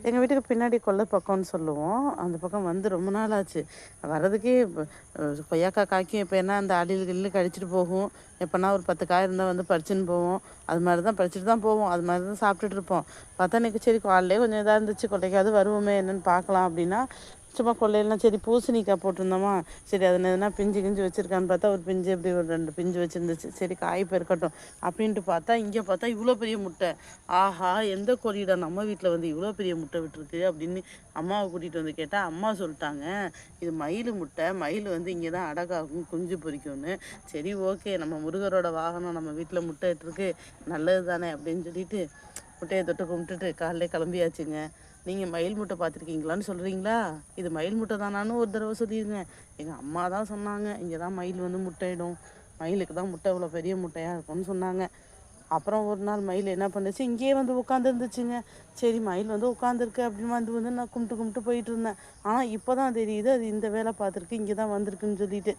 எங்கள் வீட்டுக்கு பின்னாடி கொல்லை பக்கம்னு சொல்லுவோம். அந்த பக்கம் வந்து ரொம்ப நாள் ஆச்சு. வர்றதுக்கே கொய்யாக்காய் காய்க்கும். இப்போ என்ன அந்த அணில் கில்லு கடிச்சிட்டு போகும். எப்போனா ஒரு 10 காய் இருந்தால் வந்து பறிச்சுன்னு போவோம். அது மாதிரி தான் பறிச்சுட்டு தான் போவோம். அது மாதிரி தான் சாப்பிட்டுட்டு இருப்போம். பார்த்தா இன்றைக்கி சரி காலையிலே கொஞ்சம் இதாக இருந்துச்சு. கொல்லைக்காவது வருவோமே என்னென்னு பார்க்கலாம் அப்படின்னா, சும்மா கொல்லையெல்லாம் சரி பூசணிக்காய் போட்டிருந்தோமா, சரி அதில் எதுனா பிஞ்சு கிஞ்சு வச்சுருக்கான்னு பார்த்தா ஒரு பிஞ்சு எப்படி ஒரு 2 பிஞ்சு வச்சுருந்துச்சு. சரி காய் பெருக்கட்டும் அப்படின்ட்டு பார்த்தா, இங்கே பார்த்தா இவ்வளோ பெரிய முட்டை. ஆஹா! எந்த கோழிடா நம்ம வீட்டில் வந்து இவ்வளோ பெரிய முட்டை விட்டுருக்கு அப்படின்னு அம்மாவை கூட்டிகிட்டு வந்து கேட்டால், அம்மா சொல்லிட்டாங்க, இது மயில் முட்டை. மயில் வந்து இங்கே தான் அடகாகும், குஞ்சு பொரிக்கும்னு. சரி ஓகே, நம்ம முருகரோட வாகனம் நம்ம வீட்டில் முட்டை இட்டுருக்கு, நல்லது தானே அப்படின்னு சொல்லிட்டு முட்டையை தொட்டு கும்பிட்டுட்டு காலையிலே கிளம்பியாச்சுங்க. நீங்கள் மயில் முட்டை பார்த்துருக்கீங்களான்னு சொல்கிறீங்களா? இது மயில் முட்டை தானான்னு ஒரு தடவை சொல்லிடுங்க. எங்கள் அம்மா தான் சொன்னாங்க, இங்கே தான் மயில் வந்து முட்டையிடும், மயிலுக்கு தான் முட்டை இவ்வளோ பெரிய முட்டையாக இருக்கும்னு சொன்னாங்க. அப்புறம் ஒரு நாள் மயில் என்ன பண்ணுச்சு, இங்கேயே வந்து உட்காந்துருந்துச்சுங்க. சரி மயில் வந்து உட்காந்துருக்கு அப்படின்னு வந்து நான் கும்பிட்டு போயிட்டு இருந்தேன். ஆனால் இப்போ தான் தெரியுது அது இந்த வேலை பார்த்துருக்கு, இங்கே தான் வந்திருக்குன்னு சொல்லிட்டு.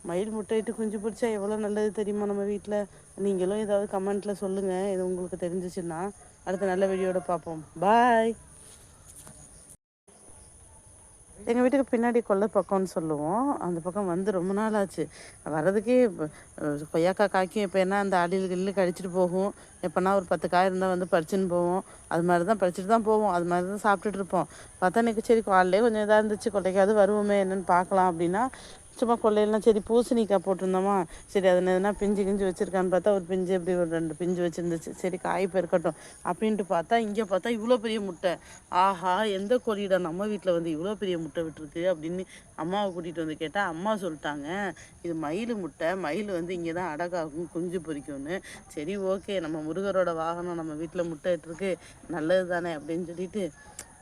மயில் முட்டையிட்டு குஞ்சு பிடிச்சா எவ்வளோ நல்லது தெரியுமா நம்ம வீட்டில். நீங்களும் ஏதாவது கமெண்ட்டில் சொல்லுங்கள், இது உங்களுக்கு தெரிஞ்சிச்சுன்னா. அடுத்த நல்ல வீடியோட பார்ப்போம். பாய். எங்கள் வீட்டுக்கு பின்னாடி கொல்லை பக்கம்னு சொல்லுவோம். அந்த பக்கம் வந்து ரொம்ப நாள் ஆச்சு. வர்றதுக்கே கொய்யாக்காய் காய்க்கும். இப்போ என்ன அந்த அணில் கில்லு கடிச்சிட்டு போகும். எப்போனா ஒரு 10 காய் இருந்தால் வந்து பறிச்சுன்னு போவோம். அது மாதிரி தான் பறிச்சுட்டு தான் போவோம். அது மாதிரி தான் சாப்பிட்டுட்டு இருப்போம். பார்த்தா இன்றைக்கி சரி காலையிலே கொஞ்சம் இதாக இருந்துச்சு. கொல்லைக்காவது வருவோமே என்னென்னு பார்க்கலாம் அப்படின்னா, சும்மா கொல்லையெல்லாம் சரி பூசணிக்காய் போட்டிருந்தோமா, சரி அதில் எதுனா பிஞ்சு கிஞ்சு வச்சுருக்கான்னு பார்த்தா ஒரு பிஞ்சு எப்படி ஒரு 2 பிஞ்சு வச்சுருந்துச்சு. சரி காய் பெருக்கட்டும் அப்படின்ட்டு பார்த்தா, இங்கே பார்த்தா இவ்வளோ பெரிய முட்டை. ஆஹா! எந்த கோழிடா நம்ம வீட்டில் வந்து இவ்வளோ பெரிய முட்டை விட்டுருக்கு அப்படின்னு அம்மாவை கூட்டிகிட்டு வந்து கேட்டால், அம்மா சொல்லிட்டாங்க, இது மயில் முட்டை. மயில் வந்து இங்கே தான் அடகாகும், குஞ்சு பொரிக்கும்னு. சரி ஓகே, நம்ம முருகரோட வாகனம் நம்ம வீட்டில் முட்டை இட்டுருக்கு, நல்லது தானே அப்படின்னு சொல்லிட்டு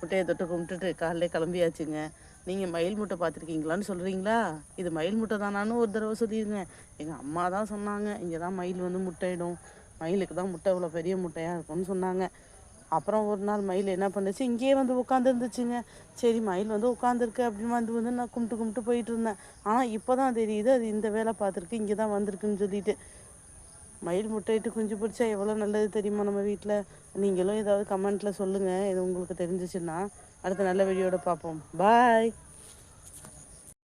முட்டையை தொட்டு கும்பிட்டுட்டு காலையிலே கிளம்பியாச்சுங்க. நீங்கள் மயில் முட்டை பார்த்துருக்கீங்களான்னு சொல்கிறீங்களா? இது மயில் முட்டை தானான்னு ஒரு தடவை சொல்லிடுங்க. எங்கள் அம்மா தான் சொன்னாங்க, இங்கே தான் மயில் வந்து முட்டையிடும், மயிலுக்கு தான் முட்டை இவ்வளோ பெரிய முட்டையாக இருக்கும்னு சொன்னாங்க. அப்புறம் ஒரு நாள் மயில் என்ன பண்ணுச்சு, இங்கேயே வந்து உட்காந்துருந்துச்சுங்க. சரி மயில் வந்து உட்காந்துருக்கு அப்படின்னு வந்து நான் கும்பிட்டு போயிட்டு இருந்தேன். ஆனால் இப்போ தான் தெரியுது அது இந்த வேலை பார்த்துருக்கு, இங்கே தான் வந்திருக்குன்னு சொல்லிட்டு. மயில் முட்டையிட்டு குஞ்சு பிடிச்சா எவ்வளோ நல்லது தெரியுமா நம்ம வீட்டில். நீங்களும் ஏதாவது கமெண்ட்டில் சொல்லுங்கள், இது உங்களுக்கு தெரிஞ்சிச்சுன்னா. அடுத்த நல்ல வீடியோட பார்ப்போம். பாய்.